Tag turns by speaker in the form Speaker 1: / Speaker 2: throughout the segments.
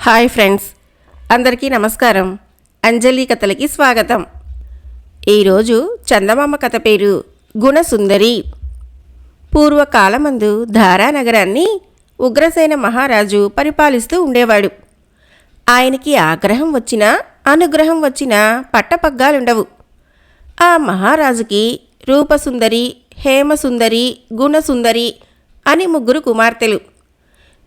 Speaker 1: Hi friends, అందరికీ నమస్కారం. అంజలి కథలకి స్వాగతం. ఈరోజు చందమామ కథ పేరు గుణసుందరి. పూర్వకాలమందు ధారానగరాన్ని ఉగ్రసేన మహారాజు పరిపాలిస్తూ ఉండేవాడు. ఆయనకి ఆగ్రహం వచ్చినా అనుగ్రహం వచ్చినా పట్టపగ్గాలుండవు. ఆ మహారాజుకి రూపసుందరి, హేమసుందరి, గుణసుందరి అని ముగ్గురు కుమార్తెలు.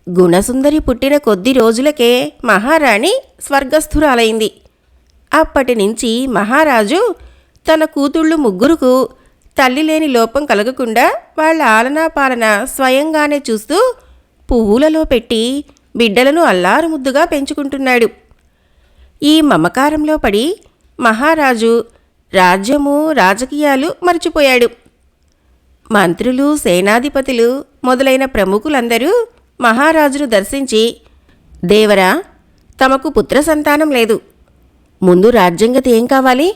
Speaker 1: గుణసుందరి పుట్టిన కొద్ది రోజులకే మహారాణి స్వర్గస్థురాలైంది. అప్పటి నుంచి మహారాజు తన కూతుళ్ళు ముగ్గురుకు తల్లి లేని లోపం కలగకుండా వాళ్ళ ఆలనా పాలన స్వయంగానే చూస్తూ పువ్వులలో పెట్టి బిడ్డలను అల్లారుముద్దుగా పెంచుకుంటున్నాడు. ఈ మమకారంలో పడి మహారాజు రాజ్యము రాజకీయాలు మర్చిపోయాడు. మంత్రులు, సేనాధిపతులు మొదలైన ప్రముఖులందరూ మహారాజును దర్శించి, దేవరా, తమకు పుత్ర సంతానం లేదు. ముందు రాజ్యంగతి ఏం కావాలి?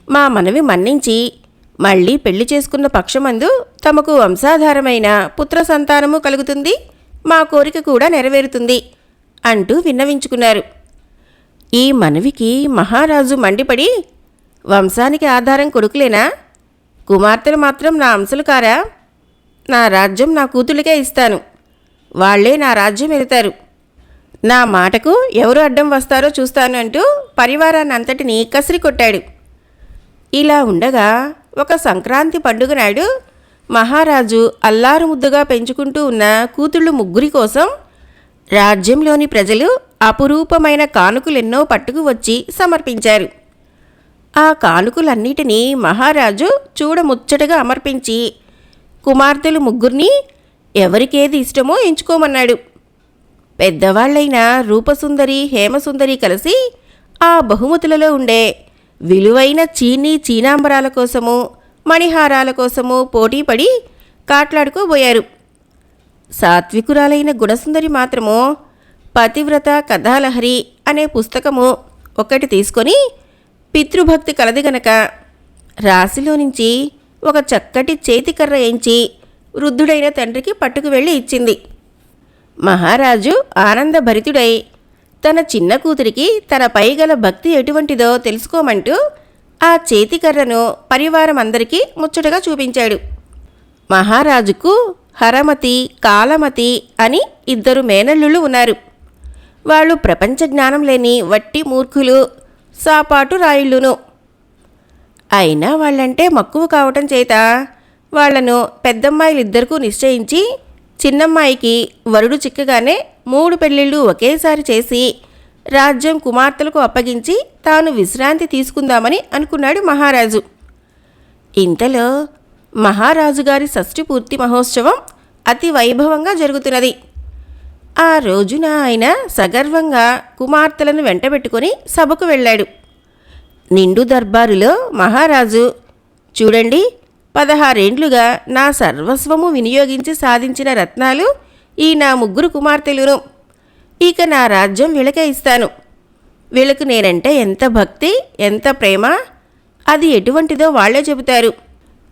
Speaker 1: మా మనవి మన్నించి మళ్ళీ పెళ్లి చేసుకున్న పక్షమందు తమకు వంశాధారమైన పుత్ర సంతానము కలుగుతుంది, మా కోరిక కూడా నెరవేరుతుంది అంటూ విన్నవించుకున్నారు. ఈ మనవికి మహారాజు మండిపడి, వంశానికి ఆధారం కొడుకులేనా? కుమార్తెలు మాత్రం నా అంశలు కారా? నా రాజ్యం నా కూతుళ్ళకే ఇస్తాను. వాళ్లే నా రాజ్యం వెళతారు. నా మాటకు ఎవరు అడ్డం వస్తారో చూస్తాను అంటూ పరివారాన్నంతటినీ కసిరి కొట్టాడు. ఇలా ఉండగా ఒక సంక్రాంతి పండుగ నాడు మహారాజు అల్లారుముద్దుగా పెంచుకుంటూ ఉన్న కూతుళ్ళు ముగ్గురి కోసం రాజ్యంలోని ప్రజలు అపురూపమైన కానుకలెన్నో పట్టుకు వచ్చి సమర్పించారు. ఆ కానుకలన్నిటినీ మహారాజు చూడముచ్చటగా అమర్పించి కుమార్తెలు ముగ్గురిని ఎవరికేది ఇష్టమో ఎంచుకోమన్నాడు. పెద్దవాళ్లైన రూపసుందరి, హేమసుందరి కలిసి ఆ బహుమతులలో ఉండే విలువైన చీనాంబరాల కోసము, మణిహారాల కోసము పోటీపడి కాట్లాడుకోబోయారు. సాత్వికురాలైన గుణసుందరి మాత్రము పతివ్రత కథాలహరి అనే పుస్తకము ఒకటి తీసుకొని పితృభక్తి కలది గనక రాశిలో నుంచి ఒక చక్కటి చేతికర్ర ఎంచి వృద్ధుడైన తండ్రికి పట్టుకు వెళ్ళి ఇచ్చింది. మహారాజు ఆనందభరితుడై తన చిన్న కూతురికి తనపై గల భక్తి ఎటువంటిదో తెలుసుకోమంటూ ఆ చేతికర్రను పరివారం అందరికీ ముచ్చటగా చూపించాడు. మహారాజుకు హరమతి, కాలమతి అని ఇద్దరు మేనల్లుళ్ళు ఉన్నారు. వాళ్ళు ప్రపంచ జ్ఞానం లేని వట్టి మూర్ఖులు, సాపాటు రాయిళ్ళును. అయినా వాళ్ళంటే మక్కువ కావటం చేత వాళ్లను పెద్దమ్మాయిలిద్దరికూ నిశ్చయించి చిన్నమ్మాయికి వరుడు చిక్కగానే 3 పెళ్ళిళ్ళు ఒకేసారి చేసి రాజ్యం కుమార్తెలకు అప్పగించి తాను విశ్రాంతి తీసుకుందామని అనుకున్నాడు మహారాజు. ఇంతలో మహారాజుగారి షష్ఠి పూర్తి మహోత్సవం అతి వైభవంగా జరుగుతున్నది. ఆ రోజున ఆయన సగర్వంగా కుమార్తెలను వెంటబెట్టుకుని సభకు వెళ్ళాడు. నిండు దర్బారులో మహారాజు, చూడండి, 16 ఏండ్లుగా నా సర్వస్వము వినియోగించి సాధించిన రత్నాలు ఈ నా ముగ్గురు కుమార్తెలును. ఇక నా రాజ్యం వీళ్ళకే ఇస్తాను. వీళ్ళకు నేనంటే ఎంత భక్తి, ఎంత ప్రేమ, అది ఎటువంటిదో వాళ్లే చెబుతారు.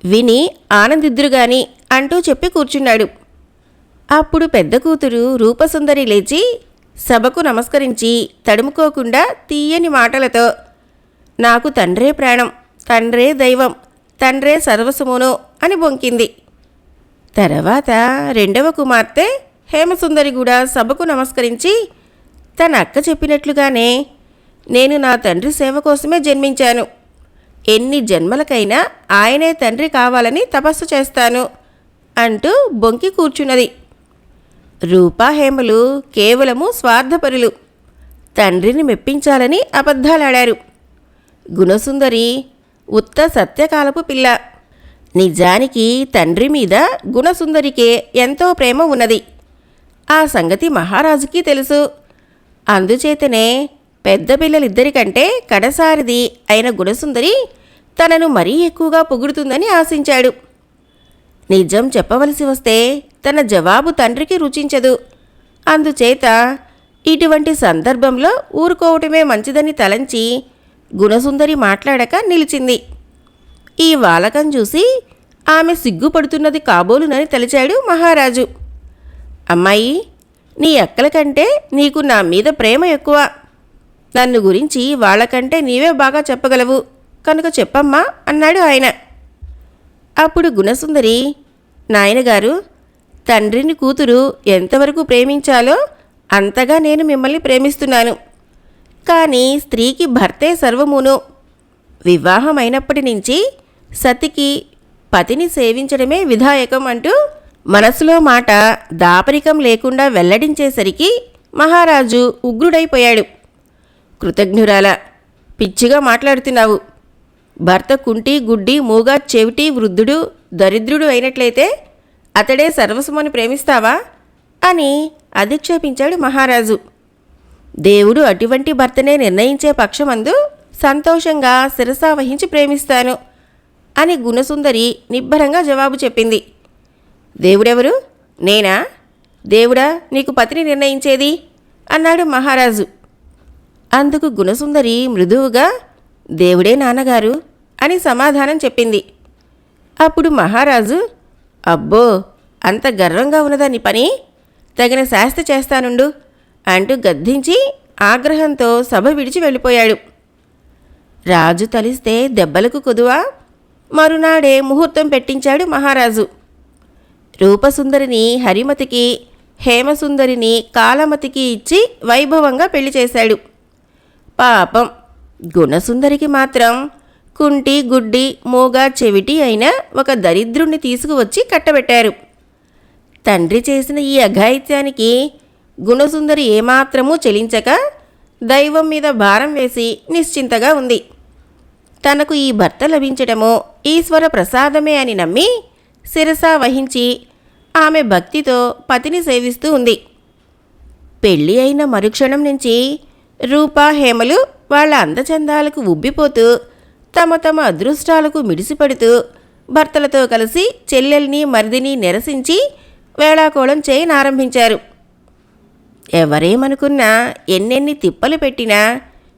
Speaker 1: విని ఆనందిద్దురుగాని అంటూ చెప్పి కూర్చున్నాడు. అప్పుడు పెద్ద కూతురు రూపసుందరి లేచి సభకు నమస్కరించి తడుముకోకుండా తీయని మాటలతో, నాకు తండ్రే ప్రాణం, తండ్రే దైవం, తండ్రే సర్వస్వమును అని బొంకింది. తర్వాత రెండవ కుమార్తె హేమసుందరి కూడా సభకు నమస్కరించి తన అక్క చెప్పినట్లుగానే, నేను నా తండ్రి సేవ కోసమే జన్మించాను, ఎన్ని జన్మలకైనా ఆయనే తండ్రి కావాలని తపస్సు చేస్తాను అంటూ బొంకి కూర్చున్నది. రూపా, హేమలు కేవలము స్వార్థపరులు, తండ్రిని మెప్పించాలని అబద్ధాలాడారు. గుణసుందరి ఉత్త సత్యకాలపు పిల్ల. నిజానికి తండ్రి మీద గుణసుందరికే ఎంతో ప్రేమ ఉన్నది. ఆ సంగతి మహారాజుకి తెలుసు. అందుచేతనే పెద్ద పిల్లలిద్దరికంటే కడసారిది అయిన గుణసుందరి తనను మరీ ఎక్కువగా పొగుడుతుందని ఆశించాడు. నిజం చెప్పవలసి వస్తే తన జవాబు తండ్రికి రుచించదు. అందుచేత ఇటువంటి సందర్భంలో ఊరుకోవటమే మంచిదని తలంచి గుణసుందరి మాట్లాడక నిలిచింది. ఈ వాలకం చూసి ఆమె సిగ్గుపడుతున్నది కాబోలునని తలిచాడు మహారాజు. అమ్మాయి, నీ అక్కల కంటే నీకు నా మీద ప్రేమ ఎక్కువ. నన్ను గురించి వాళ్ళకంటే నీవే బాగా చెప్పగలవు కనుక చెప్పమ్మా అన్నాడు ఆయన. అప్పుడు గుణసుందరి, నాయనగారు, తండ్రిని కూతురు ఎంతవరకు ప్రేమించాలో అంతగా నేను మిమ్మల్ని ప్రేమిస్తున్నాను. కానీ స్త్రీకి భర్తే సర్వమును. వివాహమైనప్పటి నుంచి సతికి పతిని సేవించడమే విధాయకం అంటూ మనసులో మాట దాపరికం లేకుండా వెల్లడించేసరికి మహారాజు ఉగ్రుడైపోయాడు. కృతజ్ఞురాల, పిచ్చిగా మాట్లాడుతున్నావు. భర్త కుంటి, గుడ్డి, మూగా, చెవిటి, వృద్ధుడు, దరిద్రుడు అయినట్లయితే అతడే సర్వస్వమని ప్రేమిస్తావా అని అధిక్షేపించాడు మహారాజు. దేవుడు అటువంటి భర్తనే నిర్ణయించే పక్షమందు సంతోషంగా శిరసావహించి ప్రేమిస్తాను అని గుణసుందరి నిబ్బరంగా జవాబు చెప్పింది. దేవుడెవరు? నేనా? దేవుడా నీకు పతిని నిర్ణయించేది అన్నాడు మహారాజు. అందుకు గుణసుందరి మృదువుగా, దేవుడే నాన్నగారు అని సమాధానం చెప్పింది. అప్పుడు మహారాజు, అబ్బో, అంత గర్వంగా ఉన్నదా నీ పని? తగిన శాస్తి చేస్తానుండు అంటూ గద్దించి ఆగ్రహంతో సభ విడిచి వెళ్ళిపోయాడు. రాజు తలిస్తే దెబ్బలకు కొదువా? మరునాడే ముహూర్తం పెట్టించాడు మహారాజు. రూపసుందరిని హరిమతికి, హేమసుందరిని కాలమతికి ఇచ్చి వైభవంగా పెళ్లి చేశాడు. పాపం గుణసుందరికి మాత్రం కుంటి, గుడ్డి, మూగా, చెవిటి అయిన ఒక దరిద్రుణ్ణి తీసుకువచ్చి కట్టబెట్టారు. తండ్రి చేసిన ఈ అఘాయిత్యానికి గుణసుందరి ఏమాత్రమూ చెలించక దైవం మీద భారం వేసి నిశ్చింతగా ఉంది. తనకు ఈ భర్త లభించడమో ఈశ్వర ప్రసాదమే అని నమ్మి శిరసా వహించి ఆమె భక్తితో పతిని సేవిస్తూ ఉంది. పెళ్ళి అయిన మరుక్షణం నుంచి రూప, హేమలు వాళ్ళ అందచందాలకు ఉబ్బిపోతూ తమ తమ అదృష్టాలకు మిడిసిపడుతూ భర్తలతో కలిసి చెల్లెల్ని, మరిదిని నిరసించి వేళాకోళం చేయనారంభించారు. ఎవరేమనుకున్నా, ఎన్నెన్ని తిప్పలు పెట్టినా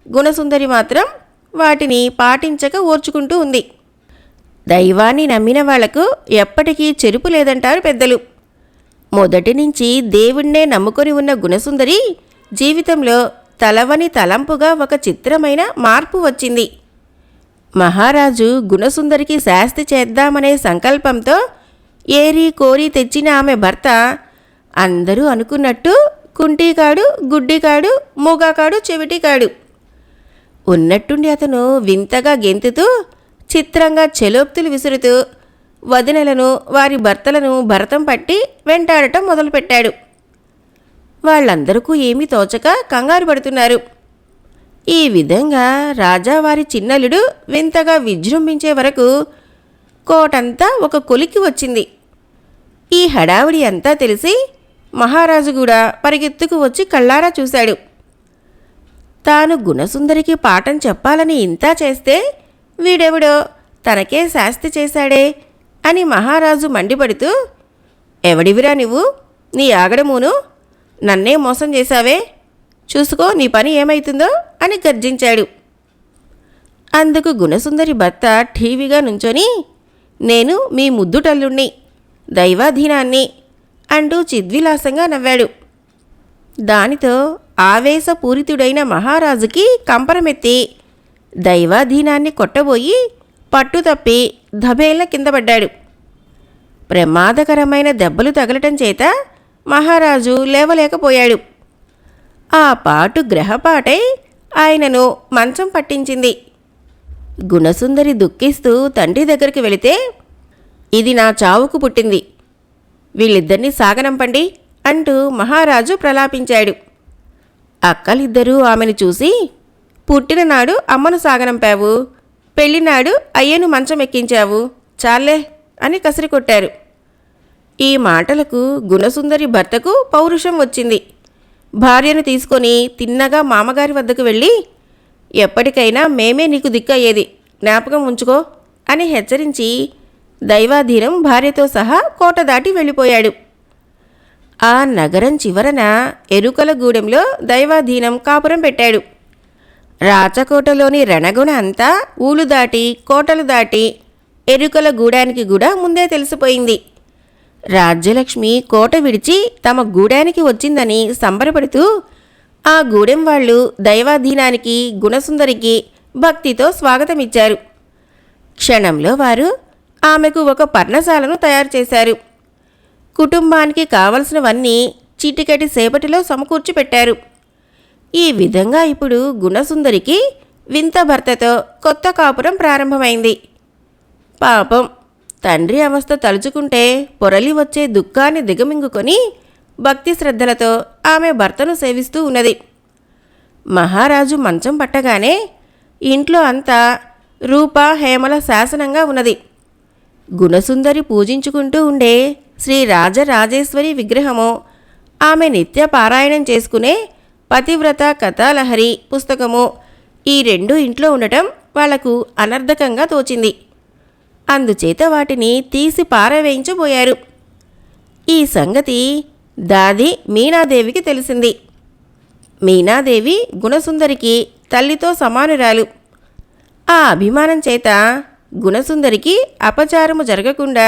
Speaker 1: గుణసుందరి మాత్రం వాటిని పాటించక ఓర్చుకుంటూ ఉంది. దైవాన్ని నమ్మిన వాళ్లకు ఎప్పటికీ చెరుపు లేదంటారు పెద్దలు. మొదటి నుంచి దేవుణ్ణే నమ్ముకొని ఉన్న గుణసుందరి జీవితంలో తలవని తలంపుగా ఒక చిత్రమైన మార్పు వచ్చింది. మహారాజు గుణసుందరికి శాస్తి చేద్దామనే సంకల్పంతో ఏరి కోరి తెచ్చిన ఆమె భర్త అందరూ అనుకున్నట్టు కుంటికాడు, గుడ్డికాడు, మూగాకాడు, చెవిటికాడు. ఉన్నట్టుండి అతను వింతగా గెంతుతూ, చిత్రంగా చెలోక్తులు విసురుతూ వదినలను, వారి భర్తలను భరతం పట్టి వెంటాడటం మొదలుపెట్టాడు. వాళ్ళందరికీ ఏమీ తోచక కంగారు పడుతున్నారు. ఈ విధంగా రాజావారి చిన్నలుడు వింతగా విజృంభించే వరకు కోటంతా ఒక కొలికి వచ్చింది. ఈ హడావిడి అంతా తెలిసి మహారాజు కూడా పరిగెత్తుకు వచ్చి కళ్ళారా చూశాడు. తాను గుణసుందరికి పాఠం చెప్పాలని ఇంతా చేస్తే వీడెవడో తనకే శాస్తి చేశాడే అని మహారాజు మండిపడుతూ, ఎవడివిరా నువ్వు? నీ ఆగడమును నన్నే మోసం చేశావే, చూసుకో నీ పని ఏమైతుందో అని గర్జించాడు. అందుకు గుణసుందరి భర్త ఠీవిగా నుంచొని, నేను మీ ముద్దుటల్లుణ్ణి, దైవాధీనాన్ని అంటూ చిద్విలాసంగా నవ్వాడు. దానితో ఆవేశపూరితుడైన మహారాజుకి కంపరమెత్తి దైవాధీనాన్ని కొట్టబోయి పట్టుతప్పి ధబేల కింద పడ్డాడు. ప్రమాదకరమైన దెబ్బలు తగలటం చేత మహారాజు లేవలేకపోయాడు. ఆ పాటు గ్రహపాటై ఆయనను మంచం పట్టించింది. గుణసుందరి దుఃఖిస్తూ తండ్రి దగ్గరికి వెళితే, ఇది నా చావుకు పుట్టింది, వీళ్ళిద్దరినీ సాగనంపండి అంటూ మహారాజు ప్రలాపించాడు. అక్కలిద్దరూ ఆమెను చూసి, పుట్టిననాడు అమ్మను సాగనంపావు, పెళ్లినాడు అయ్యను మంచం ఎక్కించావు, చాలే అని కసిరికొట్టారు. ఈ మాటలకు గుణసుందరి భర్తకు పౌరుషం వచ్చింది. భార్యను తీసుకొని తిన్నగా మామగారి వద్దకు వెళ్ళి, ఎప్పటికైనా మేమే నీకు దిక్కయ్యేది, జ్ఞాపకం ఉంచుకో అని హెచ్చరించి దైవాధీనం భార్యతో సహా కోట దాటి వెళ్ళిపోయాడు. ఆ నగరం చివరన ఎరుకలగూడెంలో దైవాధీనం కాపురం పెట్టాడు. రాచకోటలోని రణగుణ అంతా ఊలు దాటి, కోటలు దాటి ఎరుకలగూడానికి కూడా ముందే తెలిసిపోయింది. రాజ్యలక్ష్మి కోట విడిచి తమ గూడానికి వచ్చిందని సంబరపడుతూ ఆ గూడెం వాళ్ళు దైవాధీనానికి గుణసుందరికి భక్తితో స్వాగతమిచ్చారు. క్షణంలో వారు ఆమెకు ఒక పర్ణశాలను తయారు చేశారు. కుటుంబానికి కావలసినవన్నీ చిటికెటి సేపటిలో సమకూర్చి పెట్టారు. ఈ విధంగా ఇప్పుడు గుణసుందరికి వింత భర్తతో కొత్త కాపురం ప్రారంభమైంది. పాపం తండ్రి అవస్థ తలుచుకుంటే పొరలి వచ్చే దుఃఖాన్ని దిగమింగుకొని భక్తి శ్రద్ధలతో ఆమె భర్తను సేవిస్తూ ఉన్నది. మహారాజు మంచం పట్టగానే ఇంట్లో అంతా రూప హేమల శాసనంగా ఉన్నది. గుణసుందరి పూజించుకుంటూ ఉండే శ్రీ రాజరాజేశ్వరి విగ్రహము, ఆమె నిత్య పారాయణం చేసుకునే పతివ్రత కథాలహరి పుస్తకము ఈ రెండూ ఇంట్లో ఉండటం వాళ్లకు అనర్థకంగా తోచింది. అందుచేత వాటిని తీసి పారవేయించబోయారు. ఈ సంగతి దాది మీనాదేవికి తెలిసింది. మీనాదేవి గుణసుందరికి తల్లితో సమానురాలు. ఆ అభిమానం చేత గుణసుందరికి అపచారము జరగకుండా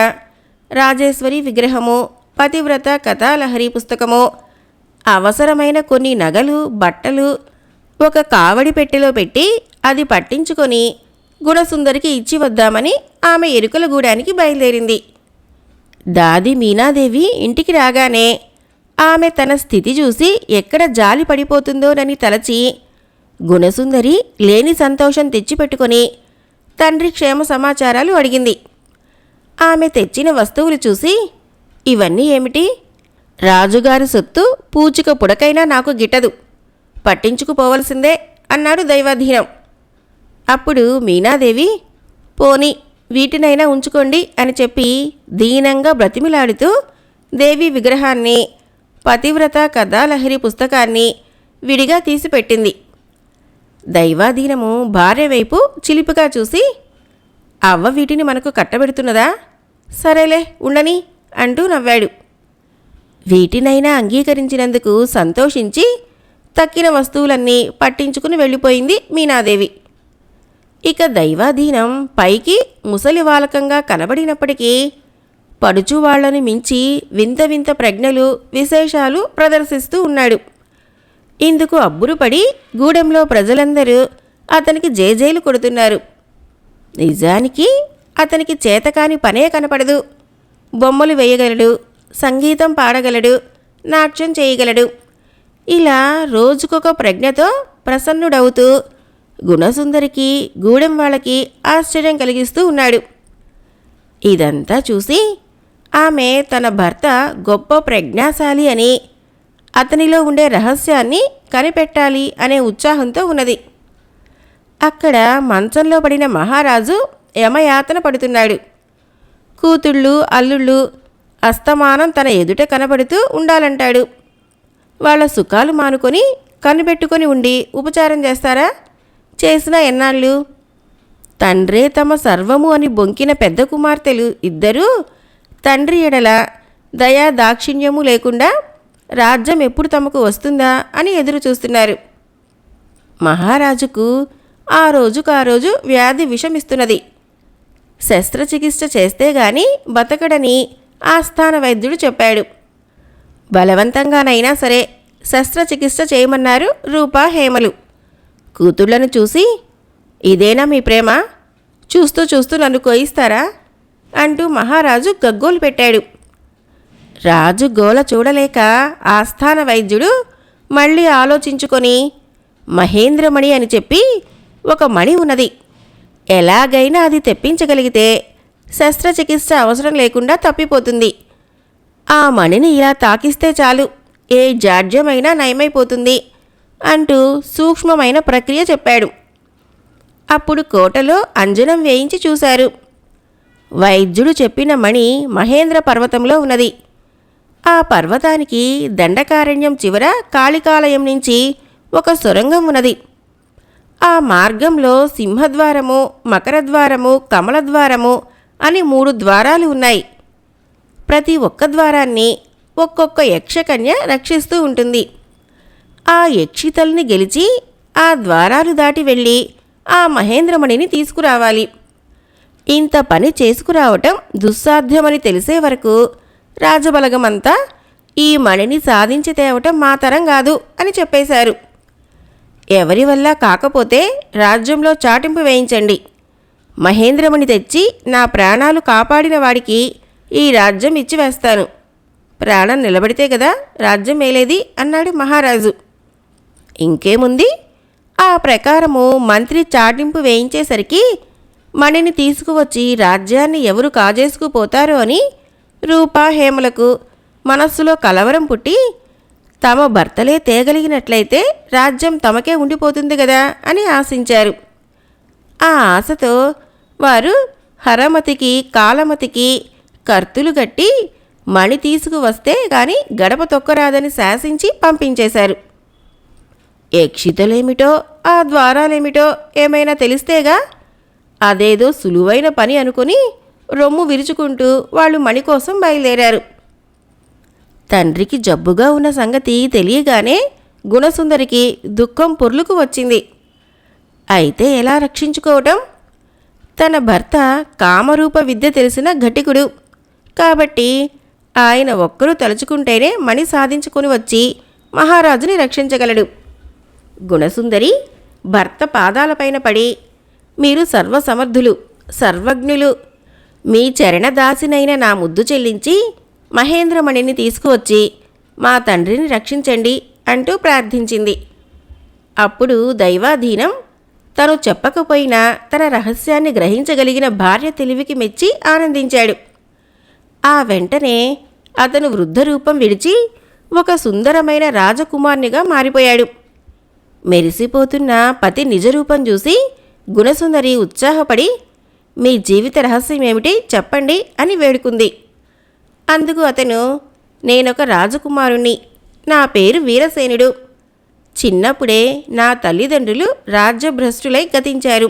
Speaker 1: రాజేశ్వరి విగ్రహము, పతివ్రత కథాలహరి పుస్తకము, అవసరమైన కొన్ని నగలు బట్టలు ఒక కావడి పెట్టెలో పెట్టి అది పట్టించుకొని గుణసుందరికి ఇచ్చి వద్దామని ఆమె ఎరుకల గూడానికి బయలుదేరింది. దాది మీనాదేవి ఇంటికి రాగానే ఆమె తన స్థితి చూసి ఎక్కడ జాలి పడిపోతుందోనని తలచి గుణసుందరి లేని సంతోషం తెచ్చిపెట్టుకొని తండ్రి క్షేమ సమాచారాలు అడిగింది. ఆమె తెచ్చిన వస్తువులు చూసి, ఇవన్నీ ఏమిటి? రాజుగారి సొత్తు పూచిక పుడకైనా నాకు గిట్టదు, పట్టించుకుపోవలసిందే అన్నాడు దైవాధీనం. అప్పుడు మీనాదేవి, పోని వీటినైనా ఉంచుకోండి అని చెప్పి దీనంగా బ్రతిమిలాడుతూ దేవి విగ్రహాన్ని, పతివ్రత కథాలహరి పుస్తకాన్ని విడిగా తీసిపెట్టింది. దైవాధీనము భార్య వైపు చిలిపిగా చూసి, అవ్వ వీటిని మనకు కట్టబెడుతున్నదా? సరేలే ఉండని అంటూ నవ్వాడు. వీటినైనా అంగీకరించినందుకు సంతోషించి తక్కిన వస్తువులన్నీ పట్టించుకుని వెళ్ళిపోయింది మీనాదేవి. ఇక దైవాధీనం పైకి ముసలివాలకంగా కనబడినప్పటికీ పడుచువాళ్లను మించి వింత వింత ప్రజ్ఞలు విశేషాలు ప్రదర్శిస్తూ ఉన్నాడు. ఇందుకు అబ్బురుపడి గూడెంలో ప్రజలందరూ అతనికి జేజేలు కొడుతున్నారు. నిజానికి అతనికి చేతకాని పనే కనపడదు. బొమ్మలు వేయగలడు, సంగీతం పాడగలడు, నాట్యం చేయగలడు. ఇలా రోజుకొక ప్రజ్ఞతో ప్రసన్నుడవుతూ గుణసుందరికి గూడెం వాళ్ళకి ఆశ్చర్యం కలిగిస్తూ ఉన్నాడు. ఇదంతా చూసి ఆమె తన భర్త గొప్ప ప్రజ్ఞాశాలి అని, అతనిలో ఉండే రహస్యాన్ని కనిపెట్టాలి అనే ఉత్సాహంతో ఉన్నది. అక్కడ మంచంలో పడిన మహారాజు యమయాతన పడుతున్నాడు. కూతుళ్ళు అల్లుళ్ళు అస్తమానం తన ఎదుట కనబడుతూ ఉండాలంటాడు. వాళ్ళ సుఖాలు మానుకొని కనిపెట్టుకొని ఉండి ఉపచారం చేస్తారా? చేసిన ఎన్నాళ్ళు? తండ్రే తమ సర్వము అని బొంకిన పెద్ద కుమార్తెలు ఇద్దరూ తండ్రి ఎడల దయా దాక్షిణ్యము లేకుండా రాజ్యం ఎప్పుడు తమకు వస్తుందా అని ఎదురు చూస్తున్నారు. మహారాజుకు ఆ రోజు వ్యాధి విషమిస్తున్నది. శస్త్రచికిత్స చేస్తే గాని బతకడని ఆస్థాన వైద్యుడు చెప్పాడు. బలవంతంగానైనా సరే శస్త్రచికిత్స చేయమన్నారు రూపా హేమలు. కూతుళ్లను చూసి, ఇదేనా మీ ప్రేమ? చూస్తూ చూస్తూ నన్ను కోయిస్తారా అంటూ మహారాజు గగ్గోలు పెట్టాడు. రాజు గోల చూడలేక ఆస్థాన వైద్యుడు మళ్ళీ ఆలోచించుకొని, మహేంద్రమణి అని చెప్పి ఒక మణి ఉన్నది, ఎలాగైనా అది తెప్పించగలిగితే శస్త్రచికిత్స అవసరం లేకుండా తప్పిపోతుంది. ఆ మణిని ఇలా తాకిస్తే చాలు, ఏ జాడ్యమైనా నయమైపోతుంది అంటూ సూక్ష్మమైన ప్రక్రియ చెప్పాడు. అప్పుడు కోటలో అంజనం వేయించి చూశారు. వైద్యుడు చెప్పిన మణి మహేంద్ర పర్వతంలో ఉన్నది. ఆ పర్వతానికి దండకారణ్యం చివర కాళికాలయం నుంచి ఒక సొరంగం ఉన్నది. ఆ మార్గంలో సింహద్వారము, మకరద్వారము, కమలద్వారము అని 3 ద్వారాలు ఉన్నాయి. ప్రతి ఒక్క ద్వారాన్ని ఒక్కొక్క యక్షకన్య రక్షిస్తూ ఉంటుంది. ఆ యక్షితల్ని గెలిచి ఆ ద్వారాలు దాటి వెళ్ళి ఆ మహేంద్రమణిని తీసుకురావాలి. ఇంత పని చేసుకురావటం దుస్సాధ్యమని తెలిసే వరకు రాజబలగమంతా ఈ మణిని సాధించి తేవటం మా తరం కాదు అని చెప్పేశారు. ఎవరి వల్ల కాకపోతే రాజ్యంలో చాటింపు వేయించండి. మహేంద్రమణి తెచ్చి నా ప్రాణాలు కాపాడిన వాడికి ఈ రాజ్యం ఇచ్చివేస్తాను. ప్రాణం నిలబడితే కదా రాజ్యం మేలేది అన్నాడు మహారాజు. ఇంకేముంది, ఆ ప్రకారము మంత్రి చాటింపు వేయించేసరికి మణిని తీసుకువచ్చి రాజ్యాన్ని ఎవరు కాజేసుకుపోతారో అని రూపా హేమలకు మనస్సులో కలవరం పుట్టి తమ భర్తలే తేగలిగినట్లయితే రాజ్యం తమకే ఉండిపోతుంది కదా అని ఆశించారు. ఆ ఆశతో వారు హరమతికి కాలమతికి కర్తులు కట్టి మణి తీసుకువస్తే గాని గడప తొక్కరాదని శాసించి పంపించేశారు. యక్షితలేమిటో ఆ ద్వారాలేమిటో ఏమైనా తెలిస్తేగా, అదేదో సులువైన పని అనుకుని రొమ్ము విరుచుకుంటూ వాళ్ళు మణి కోసం బయలుదేరారు. తండ్రికి జబ్బుగా ఉన్న సంగతి తెలియగానే గుణసుందరికి దుఃఖం పొర్లుకు వచ్చింది. అయితే ఎలా రక్షించుకోవటం? తన భర్త కామరూప విద్య తెలిసిన ఘటికుడు కాబట్టి ఆయన ఒక్కరూ తలుచుకుంటేనే మణి సాధించుకుని వచ్చి మహారాజుని రక్షించగలడు. గుణసుందరి భర్త పాదాలపైన పడి, మీరు సర్వసమర్థులు, సర్వజ్ఞులు, మీ చరణదాసినైన నా ముద్దు చెల్లించి మహేంద్రమణిని తీసుకువచ్చి మా తండ్రిని రక్షించండి అంటూ ప్రార్థించింది. అప్పుడు దైవాధీనం తను చెప్పకపోయినా తన రహస్యాన్ని గ్రహించగలిగిన భార్య తెలివికి మెచ్చి ఆనందించాడు. ఆ వెంటనే అతను వృద్ధ రూపం విడిచి ఒక సుందరమైన రాజకుమార్నిగా మారిపోయాడు. మెరిసిపోతున్న పతి నిజరూపం చూసి గుణసుందరి ఉత్సాహపడి, మీ జీవిత రహస్యం ఏమిటి చెప్పండి అని వేడుకుంది. అందుకు అతను, నేనొక రాజకుమారుణ్ణి, నా పేరు వీరసేనుడు. చిన్నప్పుడే నా తల్లిదండ్రులు రాజ్యభ్రష్టులై గతించారు.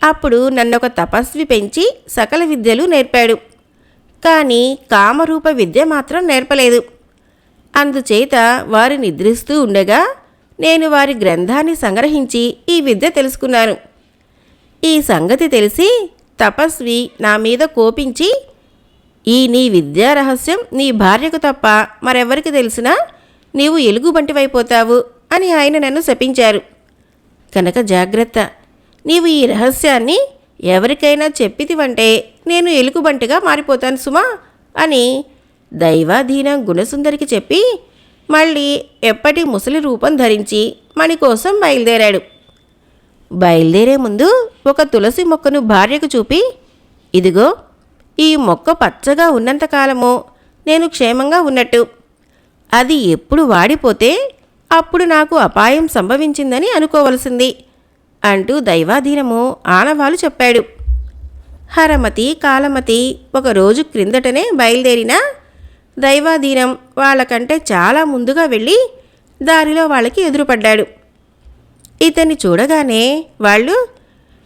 Speaker 1: అప్పుడు నన్నొక తపస్వి పెంచి సకల విద్యలు నేర్పాడు. కానీ కామరూప విద్య మాత్రం నేర్పలేదు. అందుచేత వారు నిద్రిస్తూ ఉండగా నేను వారి గ్రంథాన్ని సంగ్రహించి ఈ విద్య తెలుసుకున్నాను. ఈ సంగతి తెలిసి తపస్వి నా మీద కోపించి, ఈ నీ విద్యా రహస్యం నీ భార్యకు తప్ప మరెవరికి తెలిసినా నీవు ఎలుగుబంటివైపోతావు అని ఆయన నన్ను శపించారు. కనుక జాగ్రత్త, నీవు ఈ రహస్యాన్ని ఎవరికైనా చెప్పితివంటే నేను ఎలుగుబంటిగా మారిపోతాను సుమా అని దైవాధీనం గుణసుందరికి చెప్పి మళ్ళీ ఎప్పటి ముసలి రూపం ధరించి మణి కోసం బయలుదేరాడు. బయలుదేరే ముందు ఒక తులసి మొక్కను భార్యకు చూపి, ఇదిగో ఈ మొక్క పచ్చగా ఉన్నంతకాలము నేను క్షేమంగా ఉన్నట్టు, అది ఎప్పుడు వాడిపోతే అప్పుడు నాకు అపాయం సంభవించిందని అనుకోవలసింది అంటూ దైవాధీనము ఆనవాలు చెప్పాడు. హరమతి కాలమతి ఒకరోజు క్రిందటనే బయలుదేరినా దైవాధీనం వాళ్ళకంటే చాలా ముందుగా వెళ్ళి దారిలో వాళ్ళకి ఎదురుపడ్డాడు. ఇతన్ని చూడగానే వాళ్ళు,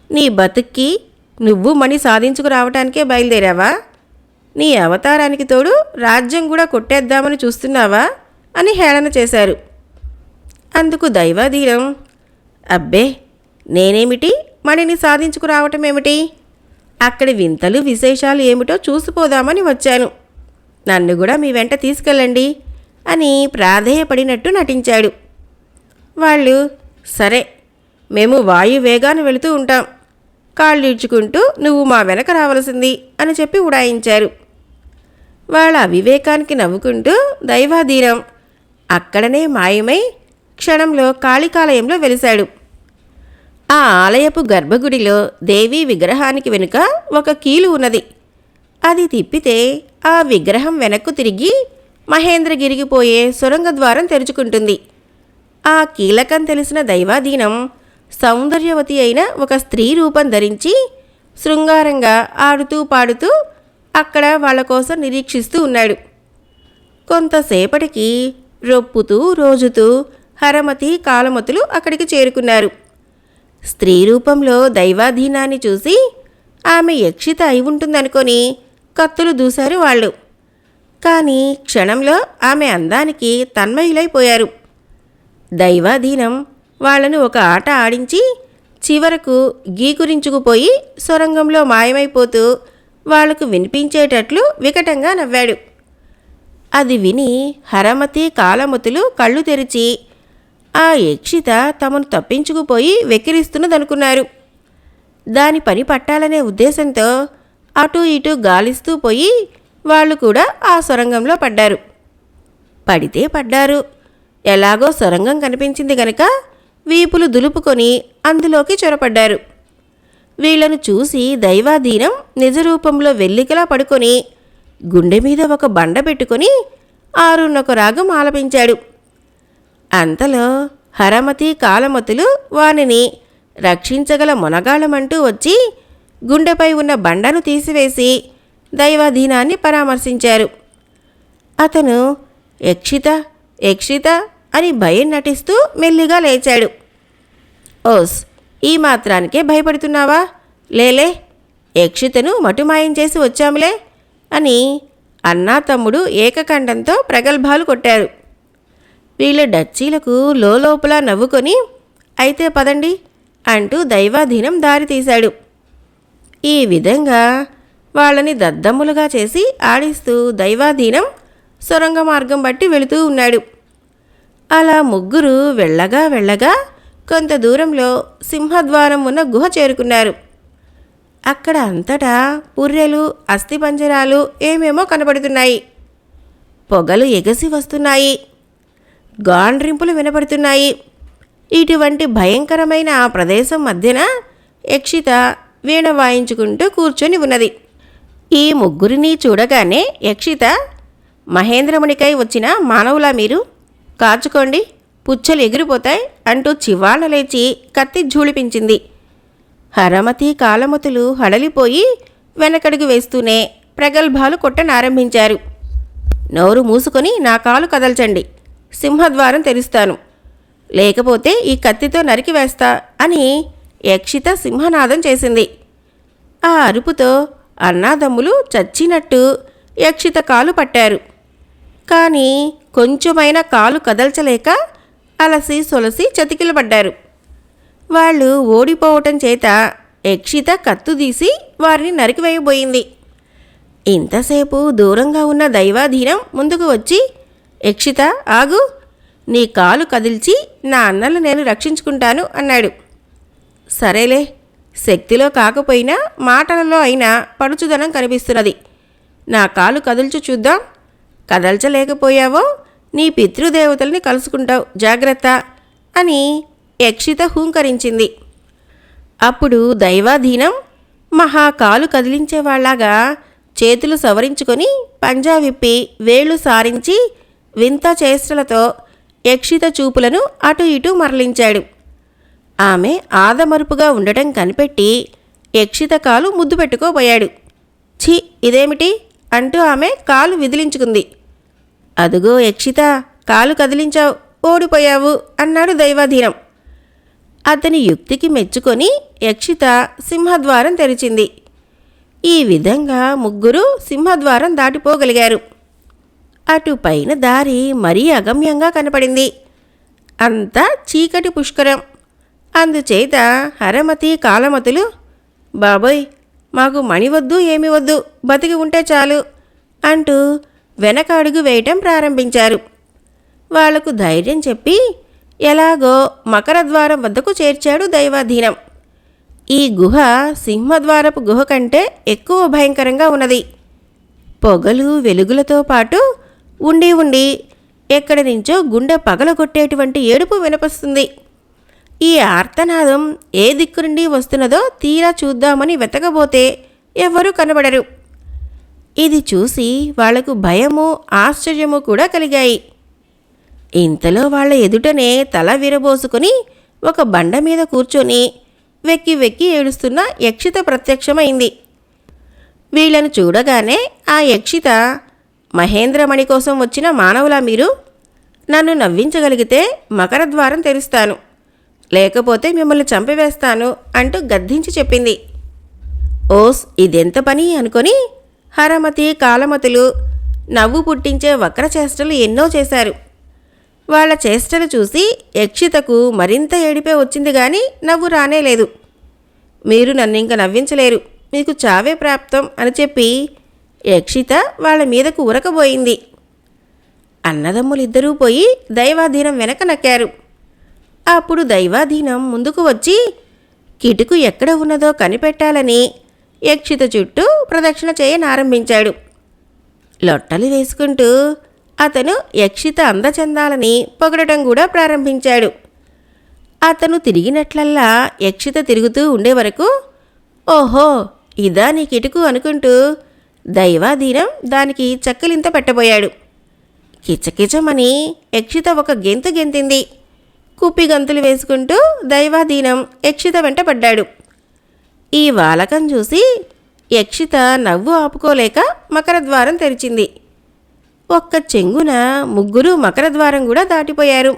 Speaker 1: నీ బతుక్కి నువ్వు మణి సాధించుకురావటానికే బయలుదేరావా? నీ అవతారానికి తోడు రాజ్యం కూడా కొట్టేద్దామని చూస్తున్నావా అని హేళన చేశారు. అందుకు దైవాధీనం, అబ్బే నేనేమిటి మణిని సాధించుకురావటమేమిటి, అక్కడి వింతలు విశేషాలు ఏమిటో చూసిపోదామని వచ్చాను, నన్ను కూడా మీ వెంట తీసుకెళ్ళండి అని ప్రాధేయపడినట్టు నటించాడు. వాళ్ళు, సరే మేము వాయువేగాన్ని వెళుతూ ఉంటాం, కాళ్ళీడ్చుకుంటూ నువ్వు మా వెనక రావలసింది అని చెప్పి ఉడాయించారు. వాళ్ళ అవివేకానికి నవ్వుకుంటూ దైవాధీనం అక్కడనే మాయమై క్షణంలో కాళికాలయంలో వెలిశాడు. ఆ ఆలయపు గర్భగుడిలో దేవీ విగ్రహానికి వెనుక ఒక కీలు ఉన్నది. అది తిప్పితే ఆ విగ్రహం వెనక్కు తిరిగి మహేంద్రగిరికి పోయే సొరంగ ద్వారం తెరుచుకుంటుంది. ఆ కీలకం తెలిసిన దైవాధీనం సౌందర్యవతి అయిన ఒక స్త్రీ రూపం ధరించి శృంగారంగా ఆడుతూ పాడుతూ అక్కడ వాళ్ళ కోసం నిరీక్షిస్తూ ఉన్నాడు. కొంతసేపటికి రొప్పుతూ రోజుతూ హరమతి కాలమతులు అక్కడికి చేరుకున్నారు. స్త్రీ రూపంలో దైవాధీనాన్ని చూసి ఆమె యక్షిత అయి ఉంటుందనుకొని కత్తులు దూశారు వాళ్ళు. కానీ క్షణంలో ఆమె అందానికి తన్మయులైపోయారు. దైవాధీనం వాళ్లను ఒక ఆట ఆడించి చివరకు గీకురించుకుపోయి సొరంగంలో మాయమైపోతూ వాళ్లకు వినిపించేటట్లు వికటంగా నవ్వాడు. అది విని హరమతి కాలమతులు కళ్ళు తెరిచి ఆ యక్షిత తమను తప్పించుకుపోయి వెక్కిరిస్తున్నదనుకున్నారు. దాని పని పట్టాలనే ఉద్దేశంతో అటూ ఇటూ గాలిస్తూ పోయి వాళ్ళు కూడా ఆ సొరంగంలో పడ్డారు. పడితే పడ్డారు, ఎలాగో సొరంగం కనిపించింది గనక వీపులు దులుపుకొని అందులోకి చొరపడ్డారు. వీళ్లను చూసి దైవాధీనం నిజరూపంలో వెల్లికలా పడుకొని గుండె మీద ఒక బండ పెట్టుకొని ఆరున్నొక రాగం ఆలపించాడు. అంతలో హరమతి కాలమతులు వానిని రక్షించగల మొనగాళమంటూ వచ్చి గుండెపై ఉన్న బండను తీసివేసి దైవాధీనాన్ని పరామర్శించారు. అతను యక్షిత యక్షిత అని భయం నటిస్తూ మెల్లిగా లేచాడు. ఓస్, ఈ మాత్రానికే భయపడుతున్నావా? లేలే, యక్షితను మటుమాయం చేసి వచ్చాములే అని అన్నా తమ్ముడు ఏకకంఠంతో ప్రగల్భాలు కొట్టారు. వీళ్ళ డచ్చీలకు లోపల నవ్వుకొని అయితే పదండి అంటూ దైవాధీనం దారి తీశాడు. ఈ విధంగా వాళ్ళని దద్దమ్ములుగా చేసి ఆడిస్తూ దైవాధీనం సొరంగ మార్గం బట్టి వెళుతూ ఉన్నాడు. అలా ముగ్గురు వెళ్ళగా వెళ్ళగా కొంత దూరంలో సింహద్వారం ఉన్న గుహ చేరుకున్నారు. అక్కడ అంతటా పుర్రెలు, అస్థిపంజరాలు ఏమేమో కనబడుతున్నాయి. పొగలు ఎగసి వస్తున్నాయి. గాండ్రింపులు వినపడుతున్నాయి. ఇటువంటి భయంకరమైన ఆ ప్రదేశం మధ్యన యక్షిత వీణ వాయించుకుంటూ కూర్చొని ఉన్నది. ఈ ముగ్గురిని చూడగానే యక్షిత, మహేంద్రమునికై వచ్చిన మానవులా మీరు? కాచుకోండి, పుచ్చలు ఎగిరిపోతాయి అంటూ చివాళ్ళ లేచి కత్తి ఝూళిపించింది. హరమతి కాలమతులు హడలిపోయి వెనకడుగు వేస్తూనే ప్రగల్భాలు కొట్టనారంభించారు. నోరు మూసుకొని నా కాలు కదల్చండి, సింహద్వారం తెరుస్తాను, లేకపోతే ఈ కత్తితో నరికివేస్తా అని యక్షిత సింహనాదం చేసింది. ఆ అరుపుతో అన్నాదమ్ములు చచ్చినట్టు యక్షిత కాలు పట్టారు. కానీ కొంచెమైనా కాలు కదల్చలేక అలసి సొలసి చతికిలబడ్డారు. వాళ్ళు ఓడిపోవటం చేత యక్షిత కత్తు తీసి వారిని నరికివేయబోయింది. ఇంతసేపు దూరంగా ఉన్న దైవాధీనం ముందుకు వచ్చి, యక్షిత ఆగు, నీ కాలు కదిల్చి నా అన్నలు నేను రక్షించుకుంటాను అన్నాడు. సరేలే, శక్తిలో కాకపోయినా మాటలలో అయినా పడుచుదనం కనిపిస్తున్నది. నా కాలు కదుల్చు చూద్దాం. కదల్చలేకపోయావో నీ పితృదేవతల్ని కలుసుకుంటావు, జాగ్రత్త అని యక్షిత హూంకరించింది. అప్పుడు దైవాధీనం మహాకాలు కదిలించేవాళ్లాగా చేతులు సవరించుకొని పంజా విప్పి వేళ్లు సారించి వింత చేష్టలతో యక్షిత చూపులను అటు ఇటు మరలించాడు. ఆమె ఆదమరుపుగా ఉండటం కనిపెట్టి యక్షిత కాలు ముద్దు పెట్టుకోబోయాడు. ఛీ, ఇదేమిటి అంటూ ఆమె కాలు విదిలించుకుంది. అదుగో యక్షిత, కాలు కదిలించావు, ఓడిపోయావు అన్నాడు దైవాధీనం. అతని యుక్తికి మెచ్చుకొని యక్షిత సింహద్వారం తెరిచింది. ఈ విధంగా ముగ్గురు సింహద్వారం దాటిపోగలిగారు. అటు పైన దారి మరీ అగమ్యంగా కనపడింది. అంతా చీకటి పుష్కరం. అందుచేత హరమతి కాలమతులు, బాబోయ్, మాకు మణి వద్దు, ఏమి వద్దు, బతికి ఉంటే చాలు అంటూ వెనక అడుగు వేయటం ప్రారంభించారు. వాళ్లకు ధైర్యం చెప్పి ఎలాగో మకరద్వారం వద్దకు చేర్చాడు దైవాధీనం. ఈ గుహ సింహద్వారపు గుహ కంటే ఎక్కువ భయంకరంగా ఉన్నది. పొగలు వెలుగులతో పాటు ఉండి ఉండి ఎక్కడి నుంచో గుండె పగలగొట్టేటువంటి ఏడుపు వినపస్తుంది. ఈ ఆర్తనాదం ఏ దిక్కు నుండి వస్తున్నదో తీరా చూద్దామని వెతకబోతే ఎవ్వరూ కనబడరు. ఇది చూసి వాళ్లకు భయము, ఆశ్చర్యము కూడా కలిగాయి. ఇంతలో వాళ్ల ఎదుటనే తల విరబోసుకుని ఒక బండ మీద కూర్చొని వెక్కి వెక్కి ఏడుస్తున్న యక్షిత ప్రత్యక్షమైంది. వీళ్లను చూడగానే ఆ యక్షిత, మహేంద్రమణి కోసం వచ్చిన మానవులా మీరు? నన్ను నవ్వించగలిగితే మకరద్వారం తెరుస్తాను, లేకపోతే మిమ్మల్ని చంపివేస్తాను అంటూ గద్దించి చెప్పింది. ఓస్, ఇదెంత పని అనుకొని హరమతి కాలమతులు నవ్వు పుట్టించే వక్రచేష్టలు ఎన్నో చేశారు. వాళ్ల చేష్టలు చూసి యక్షితకు మరింత ఏడిపే వచ్చింది గాని నవ్వు రానేలేదు. మీరు నన్నింక నవ్వించలేరు, మీకు చావే ప్రాప్తం అని చెప్పి యక్షిత వాళ్ళ మీదకు ఉరకబోయింది. అన్నదమ్ములిద్దరూ పోయి దైవాధీనం వెనక నక్కారు. అప్పుడు దైవాధీనం ముందుకు వచ్చి కిటుకు ఎక్కడ ఉన్నదో కనిపెట్టాలని యక్షిత చుట్టూ ప్రదక్షిణ చేయనారంభించాడు. లొట్టలు వేసుకుంటూ అతను యక్షిత అందచందాలని పొగడటం కూడా ప్రారంభించాడు. అతను తిరిగినట్లల్లా యక్షిత తిరుగుతూ ఉండే వరకు ఓహో ఇదా నీ కిటుకు అనుకుంటూ దైవాధీనం దానికి చక్కలింత పెట్టబోయాడు. కిచకిచమని యక్షిత ఒక గెంతు గెంతింది. కుప్పి గంతులు వేసుకుంటూ దైవాధీనం యక్షిత వెంట పడ్డాడు. ఈ వాలకం చూసి యక్షిత నవ్వు ఆపుకోలేక మకరద్వారం తెరిచింది. ఒక్క చెంగున ముగ్గురు మకరద్వారం కూడా దాటిపోయారు.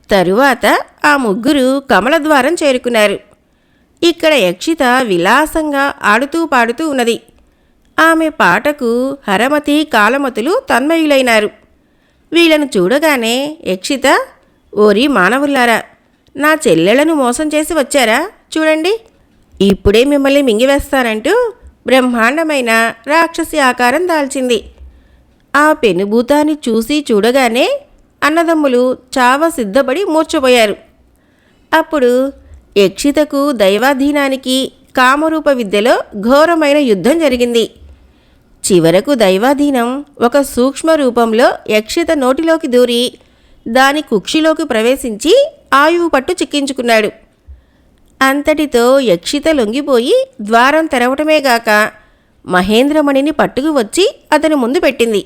Speaker 1: తరువాత ఆ ముగ్గురు కమలద్వారం చేరుకున్నారు. ఇక్కడ యక్షిత విలాసంగా ఆడుతూ పాడుతూ ఉన్నది. ఆమె పాటకు హరమతి కాలమతులు తన్మయులైనారు. వీళ్ళను చూడగానే యక్షిత, ఓరి మానవులారా, నా చెల్లెళ్లను మోసం చేసి వచ్చారా? చూడండి, ఇప్పుడే మిమ్మల్ని మింగివేస్తానంటూ బ్రహ్మాండమైన రాక్షసి ఆకారం దాల్చింది. ఆ పెనుభూతాన్ని చూసి చూడగానే అన్నదమ్ములు చావ సిద్ధపడి మూర్చపోయారు. అప్పుడు యక్షితకు దైవాధీనానికి కామరూప విద్యలో ఘోరమైన యుద్ధం జరిగింది. చివరకు దైవాధీనం ఒక సూక్ష్మ రూపంలో యక్షిత నోటిలోకి దూరి దాని కుక్షిలోకి ప్రవేశించి ఆయువు పట్టు చిక్కించుకున్నాడు. అంతటితో యక్షిత లొంగిపోయి ద్వారం తెరవటమేగాక మహేంద్రమణిని పట్టుకు వచ్చి అతని ముందు పెట్టింది.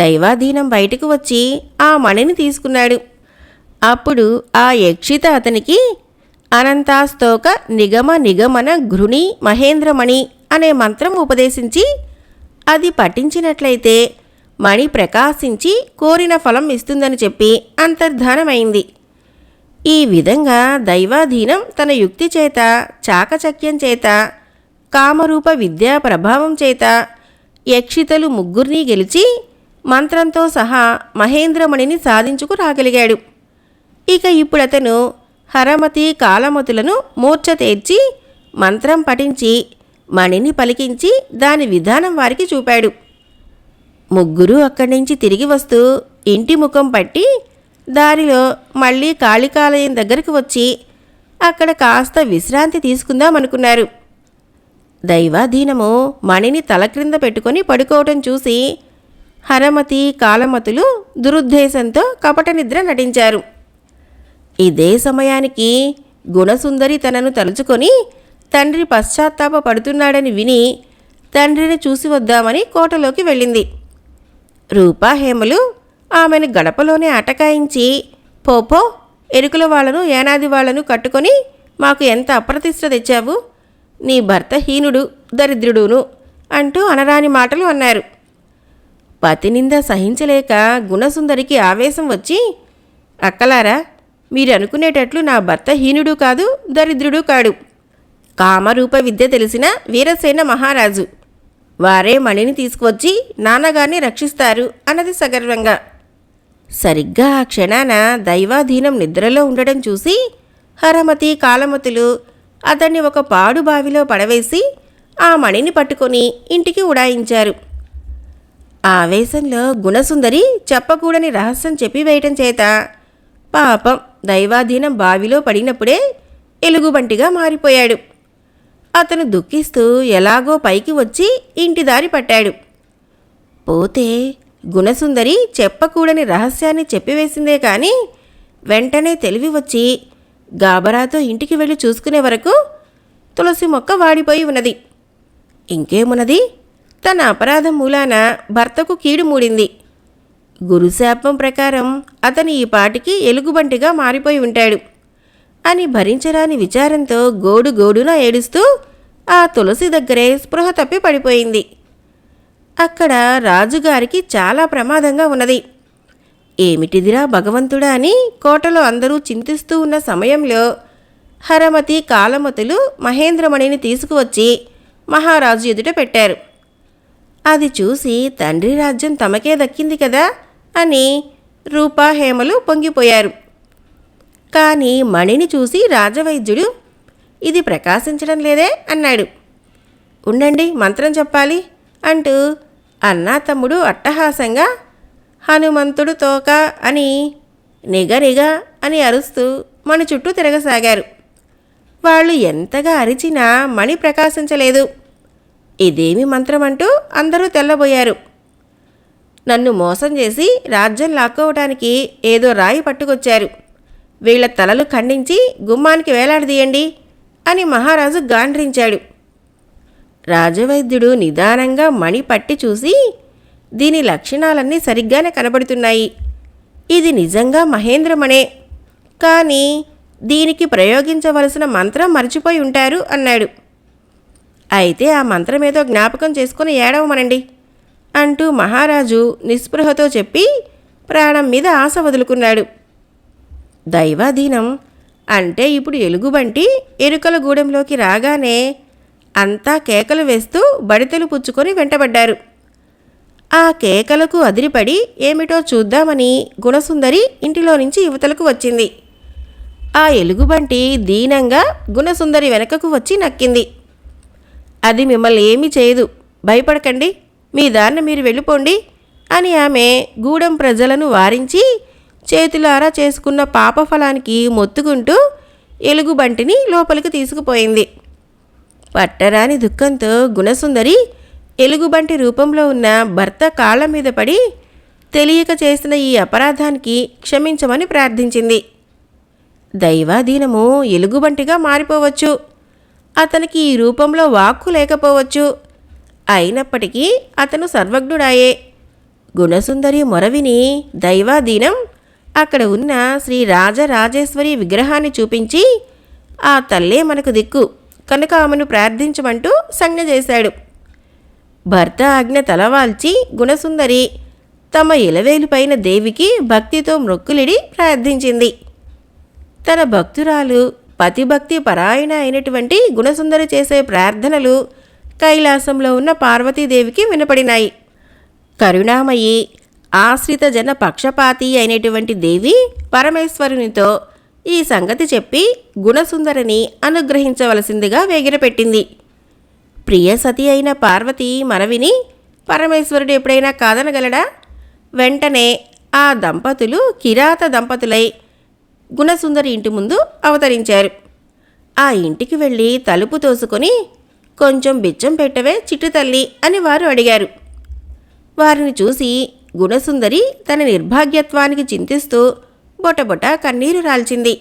Speaker 1: దైవాధీనం బయటకు వచ్చి ఆ మణిని తీసుకున్నాడు. అప్పుడు ఆ యక్షిత అతనికి అనంతాస్తోక నిగమ నిగమన ఘృణి మహేంద్రమణి అనే మంత్రం ఉపదేశించి అది పఠించినట్లయితే మణి ప్రకాశించి కోరిన ఫలం ఇస్తుందని చెప్పి అంతర్ధానమైంది. ఈ విధంగా దైవాధీనం తన యుక్తి చేత, చాకచక్యం చేత, కామరూప విద్యా ప్రభావం చేత యక్షితలు ముగ్గురిని గెలిచి మంత్రంతో సహా మహేంద్రమణిని సాధించుకు రాగలిగాడు. ఇక ఇప్పుడతను హరమతి కాలమతులను మూర్ఛ తేర్చి మంత్రం పఠించి మణిని పలికించి దాని విధానం వారికి చూపాడు. ముగ్గురు అక్కడి నుంచి తిరిగి వస్తూ ఇంటి ముఖం పట్టి దారిలో మళ్ళీ కాళికాలయం దగ్గరకు వచ్చి అక్కడ కాస్త విశ్రాంతి తీసుకుందామనుకున్నారు. దైవాధీనము మణిని తల క్రింద పెట్టుకొని పడుకోవటం చూసి హరమతి కాలమతులు దురుద్దేశంతో కపట నిద్ర నటించారు. ఇదే సమయానికి గుణసుందరి తనను తలుచుకొని తండ్రి పశ్చాత్తాప పడుతున్నాడని విని తండ్రిని చూసి వద్దామని కోటలోకి వెళ్ళింది. రూపాహేమలు ఆమెను గడపలోనే అటకాయించి, పోపో, ఎరుకుల వాళ్లను ఏనాది వాళ్లను కట్టుకొని మాకు ఎంత అప్రతిష్ట తెచ్చావు, నీ భర్త హీనుడు దరిద్రుడును అంటూ అనరాని మాటలు అన్నారు. పతినింద సహించలేక గుణసుందరికి ఆవేశం వచ్చి, అక్కలారా, మీరు అనుకునేటట్లు నా భర్త హీనుడు కాదు, దరిద్రుడు కాడు. కామరూప విద్య తెలిసిన వీరసేన మహారాజు. వారే మణిని తీసుకువచ్చి నాన్నగారిని రక్షిస్తారు అన్నది సగర్వంగా. సరిగ్గా ఆ క్షణాన దైవాధీనం నిద్రలో ఉండడం చూసి హరమతి కాలమతులు అతన్ని ఒక పాడు బావిలో పడవేసి ఆ మణిని పట్టుకొని ఇంటికి ఉడాయించారు. ఆవేశంలో గుణసుందరి చెప్పకూడని రహస్యం చెప్పివేయటం చేత పాపం దైవాధీనం బావిలో పడినప్పుడే ఎలుగుబంటిగా మారిపోయాడు. అతను దుఃఖిస్తూ ఎలాగో పైకి వచ్చి ఇంటి దారి పట్టాడు. పోతే గుణసుందరి చెప్పకూడని రహస్యాన్ని చెప్పివేసిందే కానీ వెంటనే తెలివి వచ్చి గాబరాతో ఇంటికి వెళ్ళి చూసుకునే వరకు తులసి మొక్క వాడిపోయి ఉన్నది. ఇంకేమున్నది, తన అపరాధం మూలాన భర్తకు కీడు మూడింది. గురుశాపం ప్రకారం అతను ఈ పాటికి ఎలుగుబంటిగా మారిపోయి ఉంటాడు అని భరించరాని విచారంతో గోడున ఏడుస్తూ ఆ తులసి దగ్గరే స్పృహ తప్పి పడిపోయింది. అక్కడ రాజుగారికి చాలా ప్రమాదంగా ఉన్నది. ఏమిటిదిరా భగవంతుడా అని కోటలో అందరూ చింతిస్తూ ఉన్న సమయంలో హరమతి కాలమతులు మహేంద్రమణిని తీసుకువచ్చి మహారాజు ఎదుట పెట్టారు. అది చూసి తండ్రి రాజ్యం తమకే దక్కింది కదా అని రూపాహేమలు పొంగిపోయారు. కానీ మణిని చూసి రాజవైద్యుడు, ఇది ప్రకాశించడం లేదే అన్నాడు. ఉండండి, మంత్రం చెప్పాలి అంటూ అన్నా తమ్ముడు అట్టహాసంగా హనుమంతుడు తోక అని నిగనిగ అని అరుస్తూ మణి చుట్టూ తిరగసాగారు. వాళ్ళు ఎంతగా అరిచినా మణి ప్రకాశించలేదు. ఇదేమి మంత్రమంటూ అందరూ తెల్లబోయారు. నన్ను మోసం చేసి రాజ్యం లాక్కోవటానికి ఏదో రాయి పట్టుకొచ్చారు. వీళ్ల తలలు ఖండించి గుమ్మానికి వేలాడదీయండి అని మహారాజు గాండ్రించాడు. రాజవైద్యుడు నిదానంగా మణి పట్టి చూసి, దీని లక్షణాలన్నీ సరిగ్గానే కనబడుతున్నాయి. ఇది నిజంగా మహేంద్రమణే, కానీ దీనికి ప్రయోగించవలసిన మంత్రం మర్చిపోయి ఉంటారు అన్నాడు. అయితే ఆ మంత్రమేదో జ్ఞాపకం చేసుకుని ఏడవమనండి అంటూ మహారాజు నిస్పృహతో చెప్పి ప్రాణం మీద ఆశ వదులుకున్నాడు. దైవాధీనం అంటే ఇప్పుడు ఎలుగుబంటి ఎరుకల గూడెంలోకి రాగానే అంతా కేకలు వేస్తూ బడితెలు పుచ్చుకొని వెంటబడ్డారు. ఆ కేకలకు అదిరిపడి ఏమిటో చూద్దామని గుణసుందరి ఇంటిలో నుంచి యువతలకు వచ్చింది. ఆ ఎలుగుబంటి దీనంగా గుణసుందరి వెనకకు వచ్చి నక్కింది. అది మిమ్మల్ని ఏమీ చేయదు, భయపడకండి, మీ దారిన మీరు వెళ్ళిపోండి అని ఆమె గూడెం ప్రజలను వారించి చేతులారా చేసుకున్న పాపఫలానికి మొత్తుకుంటూ ఎలుగుబంటిని లోపలికి తీసుకుపోయింది. పట్టరాని దుఃఖంతో గుణసుందరి ఎలుగుబంటి రూపంలో ఉన్న భర్త కాళ్ల మీద పడి తెలియక చేసిన ఈ అపరాధానికి క్షమించమని ప్రార్థించింది. దైవాధీనము ఎలుగుబంటిగా మారిపోవచ్చు, అతనికి ఈ రూపంలో వాక్కు లేకపోవచ్చు, అయినప్పటికీ అతను సర్వజ్ఞుడాయే. గుణసుందరి మొరవిని దైవాధీనం అక్కడ ఉన్న శ్రీ రాజరాజేశ్వరి విగ్రహాన్ని చూపించి, ఆ తల్లే మనకు దిక్కు కనుక ఆమెను ప్రార్థించమంటూ సంజ్ఞ చేశాడు. భర్త ఆజ్ఞ తలవాల్చి గుణసుందరి తమ ఇలవేలుపైన దేవికి భక్తితో మ్రొక్కులిడి ప్రార్థించింది. తన భక్తురాలు పతిభక్తి పరాయణ అయినటువంటి గుణసుందరి చేసే ప్రార్థనలు కైలాసంలో ఉన్న పార్వతీదేవికి వినపడినాయి. కరుణామయి, ఆశ్రిత జన పక్షపాతి అయినటువంటి దేవి పరమేశ్వరునితో ఈ సంగతి చెప్పి గుణసుందరిని అనుగ్రహించవలసిందిగా వేగిరపెట్టింది. ప్రియసతి అయిన పార్వతి మనవిని పరమేశ్వరుడు ఎప్పుడైనా కాదనగలడా? వెంటనే ఆ దంపతులు కిరాత దంపతులై గుణసుందరి ఇంటి ముందు అవతరించారు. ఆ ఇంటికి వెళ్ళి తలుపు తోసుకొని, కొంచెం బిచ్చం పెట్టవే చిట్టు తల్లి అని వారు అడిగారు. వారిని చూసి గుణసుందరి తన నిర్భాగ్యత్వానికి చింతిస్తూ బొటబొట కన్నీరు రాల్చింది.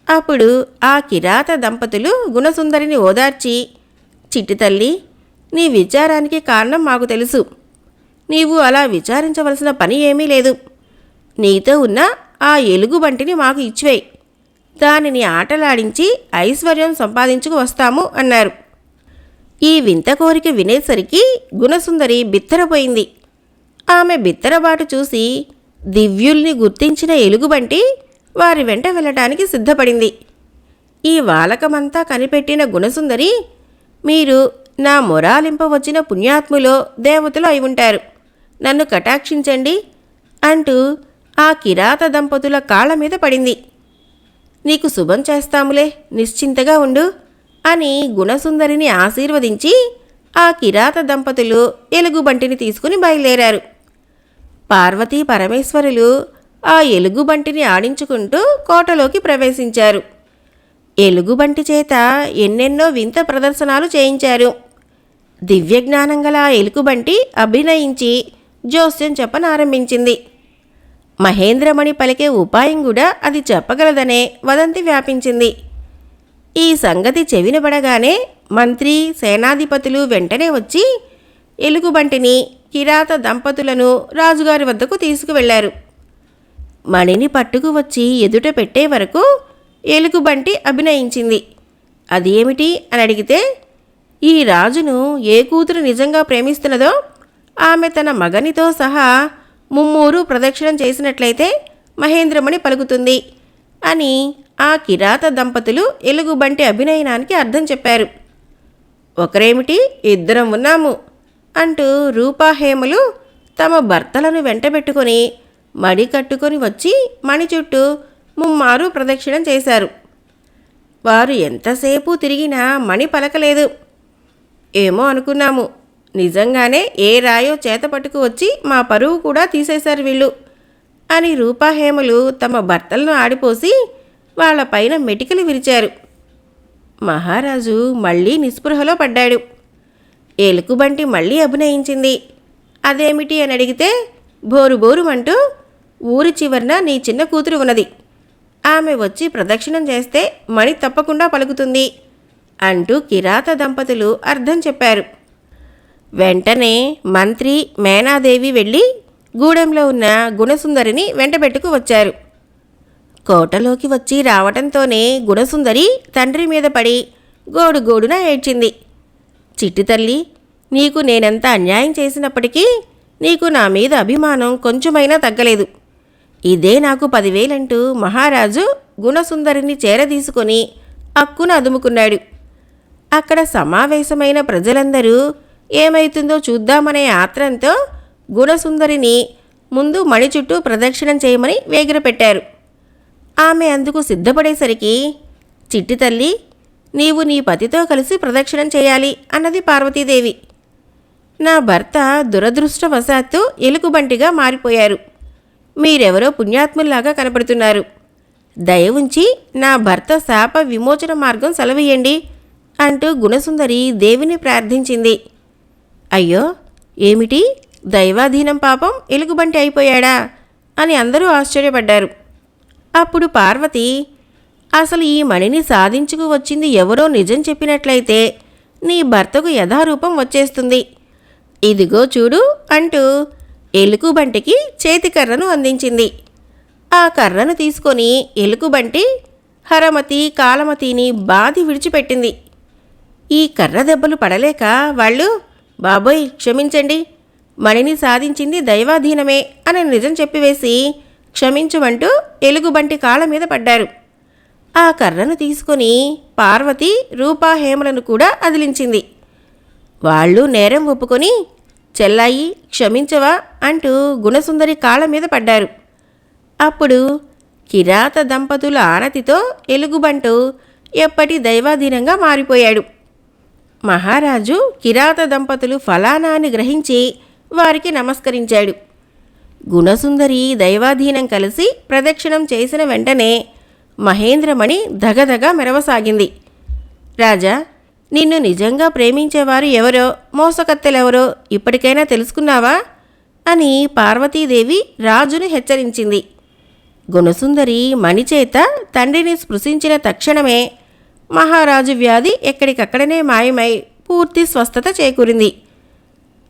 Speaker 1: అప్పుడు ఆ కిరాత దంపతులు గుణసుందరిని ఓదార్చి, చిట్టి తల్లి, నీ విచారానికి కారణం మాకు తెలుసు. నీవు అలా విచారించవలసిన పని ఏమీ లేదు. నీతో ఉన్న ఆ ఎలుగుబంటిని మాకు ఇచ్చివేయి, దానిని ఆటలాడించి ఐశ్వర్యం సంపాదించుకు వస్తాము అన్నారు. ఈ వింత కోరిక వినేసరికి గుణసుందరి బిత్తరపోయింది. ఆమె బిత్తరబాటు చూసి దివ్యుల్ని గుర్తించిన ఎలుగుబంటి వారి వెంట వెళ్ళటానికి సిద్ధపడింది. ఈ వాలకమంతా కనిపెట్టిన గుణసుందరి, మీరు నా మొరాలింపవచ్చిన పుణ్యాత్ములో దేవతలు అయి ఉంటారు, నన్ను కటాక్షించండి అంటూ ఆ కిరాత దంపతుల కాళ్ళ మీద పడింది. నీకు శుభం చేస్తాములే, నిశ్చింతగా ఉండు అని గుణసుందరిని ఆశీర్వదించి ఆ కిరాత దంపతులు ఎలుగుబంటిని తీసుకుని బయలుదేరారు. పార్వతీ పరమేశ్వరులు ఆ ఎలుగుబంటిని ఆడించుకుంటూ కోటలోకి ప్రవేశించారు. ఎలుగుబంటి చేత ఎన్నెన్నో వింత ప్రదర్శనాలు చేయించారు. దివ్యజ్ఞానం గల ఆ ఎలుగుబంటి అభినయించి జోస్యం చెప్పనారంభించింది. మహేంద్రమణి పలికే ఉపాయం కూడా అది చెప్పగలదనే వదంతి వ్యాపించింది. ఈ సంగతి చెవినబడగానే మంత్రి సేనాధిపతులు వెంటనే వచ్చి ఎలుగుబంటిని కిరాత దంపతులను రాజుగారి వద్దకు తీసుకువెళ్లారు. మణిని పట్టుకు వచ్చి ఎదుట పెట్టే వరకు ఎలుగుబంటి అభినయించింది. అది ఏమిటి అని అడిగితే, ఈ రాజును ఏ కూతురు నిజంగా ప్రేమిస్తున్నదో ఆమె తన మగనితో సహా ముమ్మూరు ప్రదక్షిణం చేసినట్లయితే మహేంద్రమణి పలుకుతుంది అని ఆ కిరాత దంపతులు ఎలుగుబంటి అభినయనానికి అర్థం చెప్పారు. ఒకరేమిటి, ఇద్దరం ఉన్నాము అంటూ రూపాహేమలు తమ భర్తలను వెంటబెట్టుకొని మడి కట్టుకొని వచ్చి మణి చుట్టూ ముమ్మారు ప్రదక్షిణం చేశారు. వారు ఎంతసేపు తిరిగినా మణి పలకలేదు. ఏమో అనుకున్నాము, నిజంగానే ఏ రాయో చేతపట్టుకు వచ్చి మా పరువు కూడా తీసేశారు వీళ్ళు అని రూపాహేమలు తమ భర్తలను ఆడిపోసి వాళ్లపైన మెటికలు విరిచారు. మహారాజు మళ్ళీ నిస్పృహలో పడ్డాడు. ఎలుకబంటి మళ్ళీ అభినయించింది. అదేమిటి అని అడిగితే బోరుబోరుమంటూ ఊరి చివరన నీ చిన్న కూతురు ఉన్నది, ఆమె వచ్చి ప్రదక్షిణం చేస్తే మణి తప్పకుండా పలుకుతుంది అంటూ కిరాత దంపతులు అర్థం చెప్పారు. వెంటనే మంత్రి మేనాదేవి వెళ్ళి గూడెంలో ఉన్న గుణసుందరిని వెంటబెట్టుకు వచ్చారు. కోటలోకి వచ్చి రావటంతోనే గుణసుందరి తండ్రి మీద పడి గోడుగోడున ఏడ్చింది. చిట్టి తల్లి, నీకు నేనెంత అన్యాయం చేసినప్పటికీ నీకు నా మీద అభిమానం కొంచెమైనా తగ్గలేదు. ఇదే నాకు 10,000 మహారాజు గుణసుందరిని చేరదీసుకొని అక్కున అదుముకున్నాడు. అక్కడ సమావేశమైన ప్రజలందరూ ఏమైతుందో చూద్దామనే ఆత్రంతో గుణసుందరిని ముందు మణి చుట్టూ ప్రదక్షిణం చేయమని వేగిరపెట్టారు. ఆమె అందుకు సిద్ధపడేసరికి, చిట్టి తల్లి, నీవు నీ పతితో కలిసి ప్రదక్షిణం చేయాలి అన్నది పార్వతీదేవి. నా భర్త దురదృష్టవశాత్తు ఎలుకబంటిగా మారిపోయారు. మీరెవరో పుణ్యాత్ముల్లాగా కనపడుతున్నారు. దయ ఉంచి నా భర్త శాప విమోచన మార్గం సెలవీయండి అంటూ గుణసుందరి దేవిని ప్రార్థించింది. అయ్యో, ఏమిటి దైవాధీనం, పాపం ఎలుకబంటి అయిపోయాడా అని అందరూ ఆశ్చర్యపడ్డారు. అప్పుడు పార్వతి, అసలు ఈ మణిని సాధించుకు వచ్చింది ఎవరో నిజం చెప్పినట్లయితే నీ భర్తకు యథారూపం వచ్చేస్తుంది. ఇదిగో చూడు అంటూ ఎలుకబంటికి చేతికర్రను అందించింది. ఆ కర్రను తీసుకొని ఎలుకబంటి హరమతి కాలమతిని బాది విడిచిపెట్టింది. ఈ కర్ర దెబ్బలు పడలేక వాళ్ళు, బాబోయ్ క్షమించండి, మణిని సాధించింది దైవాధీనమే అని నిజం చెప్పివేసి క్షమించమంటూ ఎలుగుబంటి కాళ్ళ మీద పడ్డారు. ఆ కర్రను తీసుకొని పార్వతి రూపాహేమలను కూడా అదిలించింది. వాళ్ళు నేరం ఒప్పుకొని, చెల్లాయి క్షమించవా అంటూ గుణసుందరి కాళ్ళ మీద పడ్డారు. అప్పుడు కిరాత దంపతుల ఆనతితో ఎలుగుబంటు ఎప్పటి దైవాధీనంగా మారిపోయాడు. మహారాజు కిరాత దంపతులు ఫలానా అని గ్రహించి వారికి నమస్కరించాడు. గుణసుందరి దైవాధీనం కలిసి ప్రదక్షిణం చేసిన వెంటనే మహేంద్రమణి దగదగ మెరవసాగింది. రాజా, నిన్ను నిజంగా ప్రేమించేవారు ఎవరో, మోసకత్తెలెవరో ఇప్పటికైనా తెలుసుకున్నావా అని పార్వతీదేవి రాజును హెచ్చరించింది. గుణసుందరి మణిచేత తండ్రిని స్పృశించిన తక్షణమే మహారాజు వ్యాధి ఎక్కడికక్కడనే మాయమై పూర్తి స్వస్థత చేకూరింది.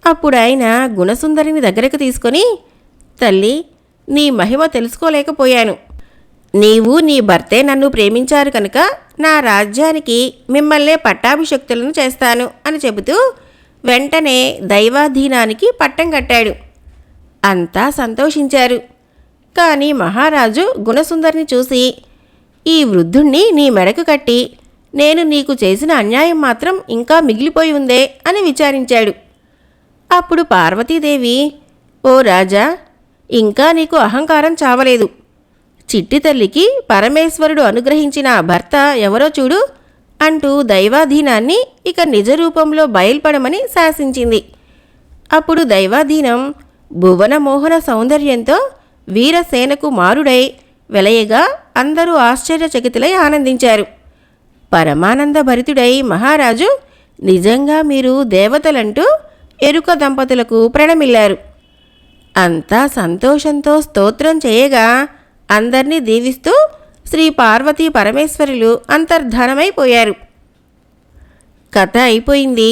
Speaker 1: అప్పుడు ఆయన గుణసుందరిని దగ్గరకు తీసుకొని, తల్లి, నీ మహిమ తెలుసుకోలేకపోయాను. నీవు నీ భర్తే నన్ను ప్రేమించారు కనుక నా రాజ్యానికి మిమ్మల్నే పట్టాభిషక్తులను చేస్తాను అని చెబుతూ వెంటనే దైవాధీనానికి పట్టం కట్టాడు. అంతా సంతోషించారు. కానీ మహారాజు గుణసుందరిని చూసి, ఈ వృద్ధుణ్ణి నీ మెడకు కట్టి నేను నీకు చేసిన అన్యాయం మాత్రం ఇంకా మిగిలిపోయి ఉందే అని విచారించాడు. అప్పుడు పార్వతీదేవి, ఓ రాజా, ఇంకా నీకు అహంకారం చావలేదు. చిట్టి తల్లికి పరమేశ్వరుడు అనుగ్రహించిన భర్త ఎవరో చూడు అంటూ దైవాధీనాన్ని ఇక నిజరూపంలో బయల్పడమని శాసించింది. అప్పుడు దైవాధీనం భువనమోహన సౌందర్యంతో వీరసేనకు మారుడై వెలయగా అందరూ ఆశ్చర్యచకితులై ఆనందించారు. పరమానంద భరితుడై మహారాజు, నిజంగా మీరు దేవతలంటూ ఎరుక దంపతులకు ప్రణమిల్లారు. అంతా సంతోషంతో స్తోత్రం చేయగా అందర్నీ దీవిస్తూ శ్రీ పార్వతీ పరమేశ్వరులు అంతర్ధానమైపోయారు. కథ అయిపోయింది.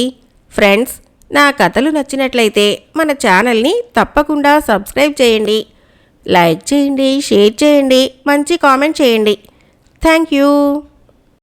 Speaker 1: ఫ్రెండ్స్, నా కథలు నచ్చినట్లయితే మన ఛానల్ని తప్పకుండా సబ్స్క్రైబ్ చేయండి, లైక్ చేయండి, షేర్ చేయండి, మంచి కామెంట్ చేయండి. Thank you.